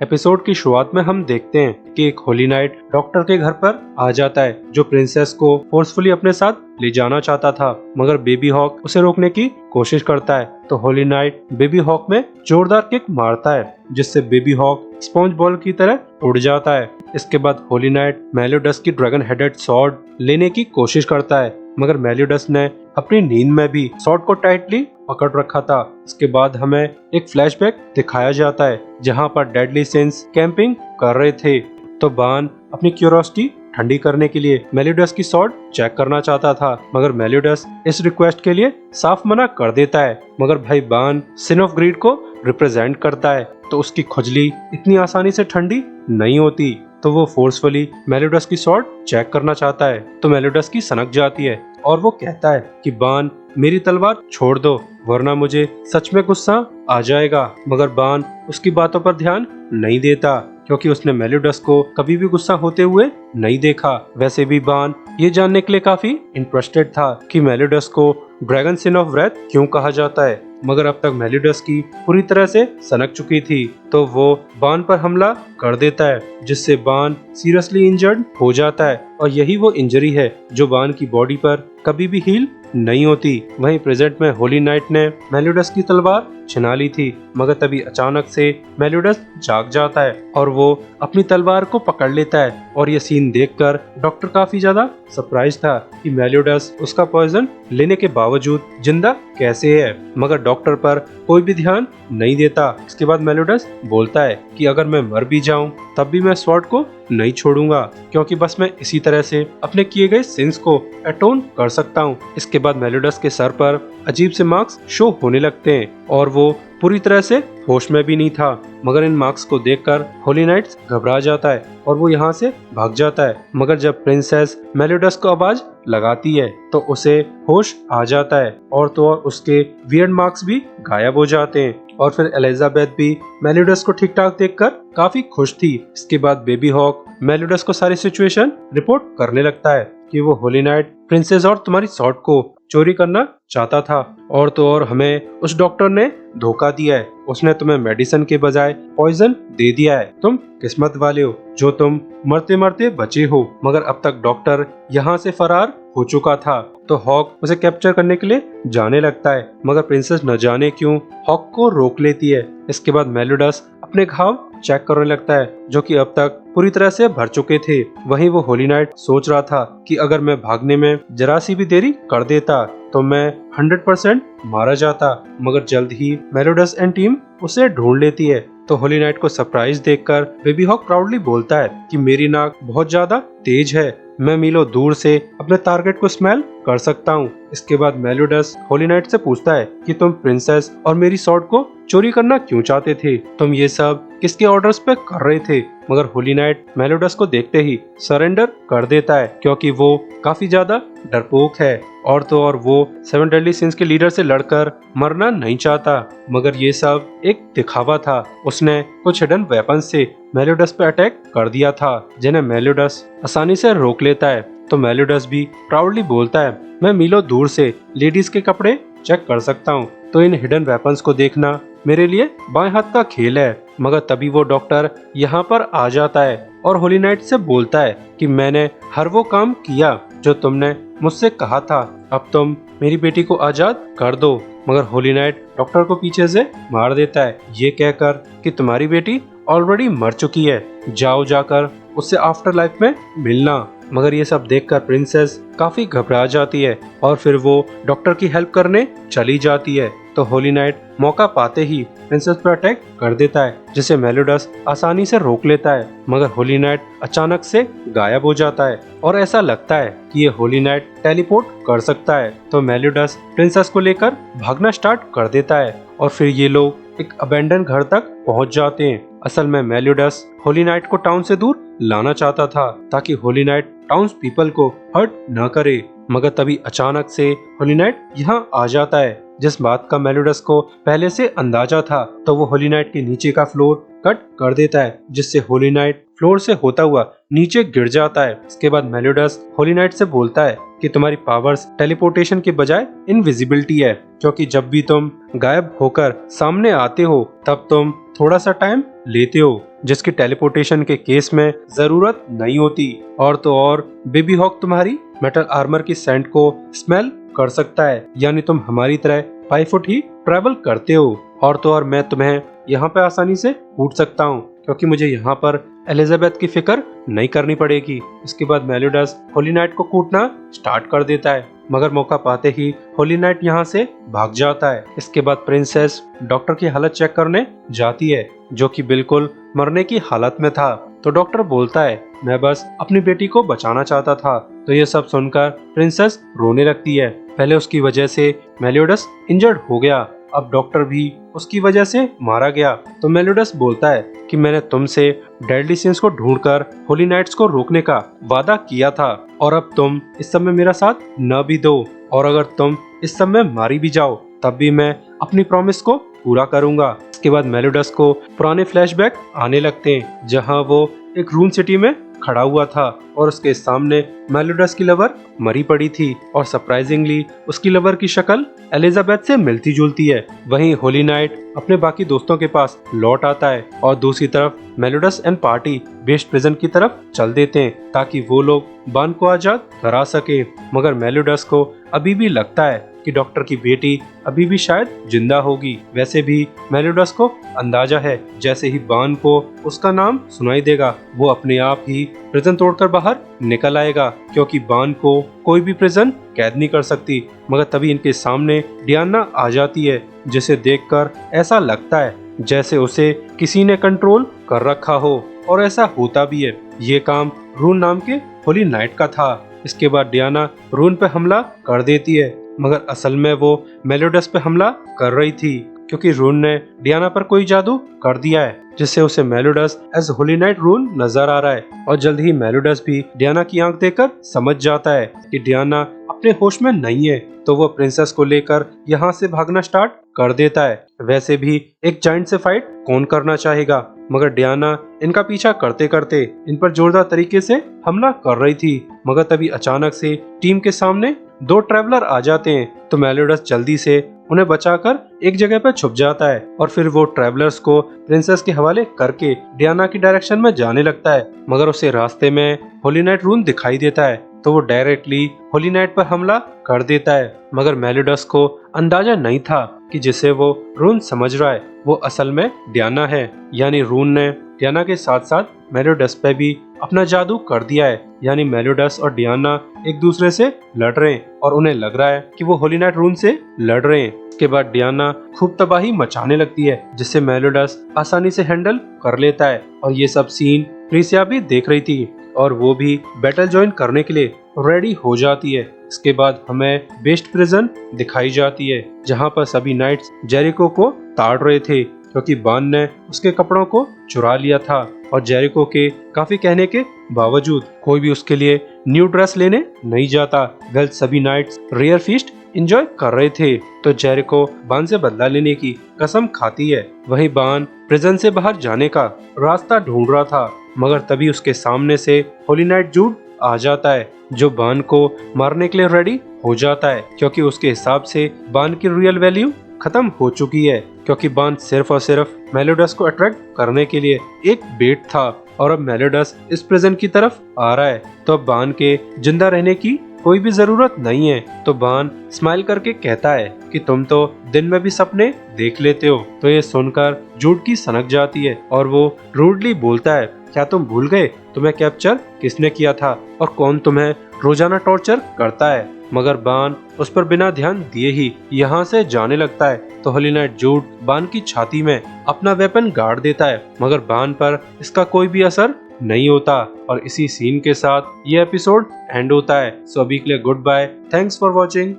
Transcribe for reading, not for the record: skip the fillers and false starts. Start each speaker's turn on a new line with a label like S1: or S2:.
S1: Episode की शुरुआत में हम देखते हैं कि एक होली नाइट डॉक्टर के घर पर आ जाता है जो प्रिंसेस को फोर्सफुली अपने साथ ले जाना चाहता था, मगर बेबी हॉक उसे रोकने की कोशिश करता है। तो होली नाइट बेबी हॉक में जोरदार किक मारता है जिससे बेबी हॉक स्पॉन्ज बॉल की तरह उड़ जाता है। इसके बाद होली नाइट मेलियोडस की ड्रैगन हेडेड सॉर्ड लेने की कोशिश करता है, मगर मेलियोडस ने अपनी नींद में भी सॉर्ड को टाइटली पकड़ रखा था। इसके बाद हमें एक फ्लैशबैक दिखाया जाता है जहां पर डेडली सिंस कैंपिंग कर रहे थे। तो बान अपनी क्यूरियोसिटी ठंडी करने के लिए मेलियोडस की सॉर्ड चेक करना चाहता था, मगर मेलियोडस इस रिक्वेस्ट के लिए साफ मना कर देता है। मगर भाई बान सिन ऑफ ग्रीड को रिप्रेजेंट करता है, तो उसकी खुजली इतनी आसानी से ठंडी नहीं होती। तो वो फोर्सफुली मेलियोडस की सॉर्ड चेक करना चाहता है, तो मेलियोडस की सनक जाती है और वो कहता है कि बान मेरी तलवार छोड़ दो वरना मुझे सच में गुस्सा आ जाएगा। मगर बान उसकी बातों पर ध्यान नहीं देता क्योंकि उसने मेलियोडस को कभी भी गुस्सा होते हुए नहीं देखा। वैसे भी बान ये जानने के लिए काफी इंटरेस्टेड था कि मेलियोडस को ड्रैगन सिन ऑफ व्रेथ क्यों कहा जाता है, मगर अब तक मेलियोडस की पूरी तरह से सनक चुकी थी। तो वो बान पर हमला कर देता है जिससे बान सीरियसली इंजर्ड हो जाता है, और यही वो इंजरी है जो बान की बॉडी पर कभी भी हील नहीं होती। वहीं प्रेजेंट में होली नाइट ने मेलियोडस की तलवार छिना ली थी, मगर तभी अचानक से मेलियोडस जाग जाता है और वो अपनी तलवार को पकड़ लेता है। और ये सीन देखकर डॉक्टर काफी ज्यादा सरप्राइज था कि मेलियोडस उसका पॉइजन लेने के बावजूद जिंदा कैसे है, मगर डॉक्टर पर कोई भी ध्यान नहीं देता। इसके बाद मेलियोडस बोलता है कि अगर मैं मर भी जाऊं तब भी मैं स्वॉर्ड को नहीं छोड़ूंगा, क्योंकि बस मैं इसी तरह से अपने किए गए सिंस को अटोन कर सकता हूं। इसके बाद मेलियोडस के सर पर अजीब से मार्क्स शो होने लगते हैं और वो पूरी तरह से होश में भी नहीं था, मगर इन मार्क्स को देखकर होली नाइट घबरा जाता है और वो यहाँ से भाग जाता है। मगर जब प्रिंसेस मेलियोडस को आवाज लगाती है तो उसे होश आ जाता है और तो और उसके वियर्ड मार्क्स भी गायब हो जाते हैं। और फिर एलिजाबेथ भी मेलियोडस को ठीक ठाक देखकर काफी खुश थी। इसके बाद बेबी हॉक मेलियोडस को सारी सिचुएशन रिपोर्ट करने लगता है कि वो होली नाइट प्रिंसेस और तुम्हारी सॉर्ड को चोरी करना चाहता था, और तो और हमें उस डॉक्टर ने धोखा दिया है। उसने तुम्हें मेडिसिन के बजाय पॉइजन दे दिया है। तुम किस्मत वाले हो जो तुम मरते मरते बचे हो, मगर अब तक डॉक्टर यहाँ से फरार हो चुका था। तो हॉक उसे कैप्चर करने के लिए जाने लगता है, मगर प्रिंसेस न जाने क्यों हॉक को रोक लेती है। इसके बाद मेलियोडस अपने घाव चेक करने लगता है जो कि अब तक पूरी तरह से भर चुके थे। वहीं वो होली नाइट सोच रहा था कि अगर मैं भागने में जरा सी भी देरी कर देता तो मैं 100% मारा जाता, मगर जल्द ही मेलियोडस एंड टीम उसे ढूंढ लेती है। तो होली नाइट को सरप्राइज देखकर बेबी हॉक प्राउडली बोलता है कि मेरी नाक बहुत ज्यादा तेज है, मैं मीलों दूर से अपने टारगेट को स्मेल कर सकता हूँ। इसके बाद मेलियोडस होली नाइट से पूछता है कि तुम प्रिंसेस और मेरी सॉर्ड को चोरी करना क्यों चाहते थे, तुम ये सब किसके ऑर्डर्स पे कर रहे थे। मगर होली नाइट मेलियोडस को देखते ही सरेंडर कर देता है क्योंकि वो काफी ज्यादा डरपोक है, और तो और वो 7 डेडली सिंस के लीडर से लड़कर मरना नहीं चाहता, मगर ये सब एक दिखावा था। उसने कुछ हिडन वेपन्स से मेलियोडस पे अटैक कर दिया था जिन्हें मेलियोडस आसानी से रोक लेता है। तो मेलियोडस भी प्राउडली बोलता है मैं मीलों दूर से लेडीज के कपड़े चेक कर सकता हूँ, तो इन हिडन वेपन्स को देखना मेरे लिए बाएं हाथ का खेल है। मगर तभी वो डॉक्टर यहाँ पर आ जाता है और होली नाइट से बोलता है कि मैंने हर वो काम किया जो तुमने मुझसे कहा था, अब तुम मेरी बेटी को आजाद कर दो। मगर होली नाइट डॉक्टर को पीछे से मार देता है ये कहकर कि तुम्हारी बेटी ऑलरेडी मर चुकी है, जाओ जाकर उससे आफ्टर लाइफ में मिलना। मगर ये सब देखकर प्रिंसेस काफी घबरा जाती है और फिर वो डॉक्टर की हेल्प करने चली जाती है। तो होली नाइट मौका पाते ही प्रिंसेस पर अटैक कर देता है जिसे मेलियोडस आसानी से रोक लेता है, मगर होली नाइट अचानक से गायब हो जाता है और ऐसा लगता है कि ये होली नाइट टेलीपोर्ट कर सकता है। तो मेलियोडस प्रिंसेस को लेकर भागना स्टार्ट कर देता है और फिर ये लोग एक अबेंडन घर तक पहुंच जाते हैं। असल में मेलियोडस होली नाइट को टाउन से दूर लाना चाहता था ताकि होली नाइट टाउन्स पीपल को हर्ट न करे, मगर तभी अचानक से होली नाइट यहाँ आ जाता है जिस बात का मेलियोडस को पहले से अंदाजा था। तो वो होली नाइट के नीचे का फ्लोर कट कर देता है, जिससे होली नाइट फ्लोर से होता हुआ नीचे गिर जाता है। इसके बाद मेलियोडस होली नाइट से बोलता है कि तुम्हारी पावर्स टेलीपोर्टेशन के बजाय इनविजिबिलिटी है, क्योंकि जब भी तुम गायब होकर सामने आते हो तब तुम थोड़ा सा टाइम लेते हो, जिसकी टेलीपोर्टेशन के केस में जरूरत नहीं होती। और तो और बेबी हॉक तुम्हारी मेटल आर्मर की सेंट को स्मेल कर सकता है, यानी तुम हमारी तरह 5 फुट ही ट्रेवल करते हो। और तो और मैं तुम्हें यहाँ पे आसानी से कूट सकता हूँ, क्योंकि मुझे यहाँ पर एलिजाबेथ की फिक्र नहीं करनी पड़ेगी। इसके बाद मेलियोडस होली नाइट को कूटना स्टार्ट कर देता है, मगर मौका पाते ही होली नाइट यहाँ से भाग जाता है। इसके बाद प्रिंसेस डॉक्टर की हालत चेक करने जाती है, जो कि बिल्कुल मरने की हालत में था। तो डॉक्टर बोलता है मैं बस अपनी बेटी को बचाना चाहता था। तो ये सब सुनकर प्रिंसेस रोने लगती है। पहले उसकी वजह से मेलियोडस इंजर्ड हो गया, अब डॉक्टर भी उसकी वजह से मारा गया। तो मेलियोडस बोलता है कि मैंने तुमसे डेडली सिंस को ढूंढकर होली नाइट्स को रोकने का वादा किया था, और अब तुम इस सब में मेरा साथ न भी दो, और अगर तुम इस सब में मारी भी जाओ तब भी मैं अपनी प्रॉमिस को पूरा करूंगा। इसके बाद मेलियोडस को पुराने फ्लैशबैक आने लगते हैं, जहां वो एक रून सिटी में खड़ा हुआ था और उसके सामने मेलियोडस की लवर मरी पड़ी थी, और सरप्राइजिंगली उसकी लवर की शक्ल एलिजाबेथ से मिलती जुलती है। वहीं होली नाइट अपने बाकी दोस्तों के पास लौट आता है, और दूसरी तरफ मेलियोडस एंड पार्टी बेस्ट प्रिजन की तरफ चल देते हैं, ताकि वो लोग बान को आजाद करा सके। मगर मेलियोडस को अभी भी लगता है कि डॉक्टर की बेटी अभी भी शायद जिंदा होगी। वैसे भी मेलियोडस को अंदाजा है जैसे ही बान को उसका नाम सुनाई देगा वो अपने आप ही प्रिजन तोड़कर बाहर निकल आएगा, क्योंकि बान को कोई भी प्रिजन कैद नहीं कर सकती। मगर तभी इनके सामने डियाना आ जाती है, जिसे देखकर ऐसा लगता है जैसे उसे किसी ने कंट्रोल कर रखा हो, और ऐसा होता भी है। ये काम रून नाम के होली नाइट का था। इसके बाद डियाना रून पे हमला कर देती है, मगर असल में वो मेलियोडस पे हमला कर रही थी, क्योंकि रून ने डियाना पर कोई जादू कर दिया है, जिससे उसे मेलियोडस एज होली नाइट रून नजर आ रहा है। और जल्द ही मेलियोडस भी डियाना की आंख देखकर समझ जाता है कि डियाना अपने होश में नहीं है, तो वो प्रिंसेस को लेकर यहाँ से भागना स्टार्ट कर देता है। वैसे भी एक जाइंट से फाइट कौन करना चाहेगा, मगर डियाना इनका पीछा करते करते इन पर जोरदार तरीके से हमला कर रही थी। मगर तभी अचानक से टीम के सामने 2 ट्रैवलर आ जाते हैं, तो मेलियोडस जल्दी से उन्हें बचाकर एक जगह पर छुप जाता है, और फिर वो ट्रैवलर्स को प्रिंसेस के हवाले करके डियाना की डायरेक्शन में जाने लगता है। मगर उसे रास्ते में होली नाइट रून दिखाई देता है, तो वो डायरेक्टली होली नाइट पर हमला कर देता है। मगर मेलियोडस को अंदाजा नहीं था कि जिसे वो रून समझ रहा है वो असल में डियाना है, यानी रून ने डियाना के साथ साथ मेलियोडस पे भी अपना जादू कर दिया है। यानी मेलियोडस और डियाना एक दूसरे से लड़ रहे हैं, और उन्हें लग रहा है कि वो होली नाइट रून से लड़ रहे हैं। इसके बाद डियाना खूब तबाही मचाने लगती है, जिससे मेलियोडस आसानी से हैंडल कर लेता है। और ये सब सीन क्रिसिया भी देख रही थी, और वो भी बैटल ज्वाइन करने के लिए रेडी हो जाती है। इसके बाद हमें बेस्ट प्रिजन दिखाई जाती है, जहाँ पर सभी नाइट्स जेरिको को ताड़ रहे थे, क्योंकि बान ने उसके कपड़ों को चुरा लिया था, और जेरिको के काफी कहने के बावजूद कोई भी उसके लिए न्यू ड्रेस लेने नहीं जाता। वेल सभी नाइट्स रेयर फीस्ट एंजॉय कर रहे थे, तो जेरिको बान से बदला लेने की कसम खाती है। वहीं बान प्रिजन से बाहर जाने का रास्ता ढूंढ रहा था, मगर तभी उसके सामने से होली नाइट जूड आ जाता है, जो बान को मारने के लिए रेडी हो जाता है, क्योंकि उसके हिसाब से बान की रियल वैल्यू खत्म हो चुकी है, क्योंकि बान सिर्फ और सिर्फ मेलियोडस को अट्रैक्ट करने के लिए एक बेट था, और अब मेलियोडस इस प्रिजन की तरफ आ रहा है, तो अब बान के जिंदा रहने की कोई भी जरूरत नहीं है। तो बान स्माइल करके कहता है कि तुम तो दिन में भी सपने देख लेते हो। तो ये सुनकर जूड की सनक जाती है, और वो रूडली बोलता है क्या तुम भूल गए तुम्हें कैप्चर किसने किया था, और कौन तुम्हें रोजाना टॉर्चर करता है। मगर बान उस पर बिना ध्यान दिए ही यहाँ से जाने लगता है। तो होली नाइट जूड बान की छाती में अपना वेपन गाड़ देता है, मगर बान पर इसका कोई भी असर नहीं होता, और इसी सीन के साथ ये एपिसोड एंड होता है। सो अभी के लिए good bye, thanks for watching.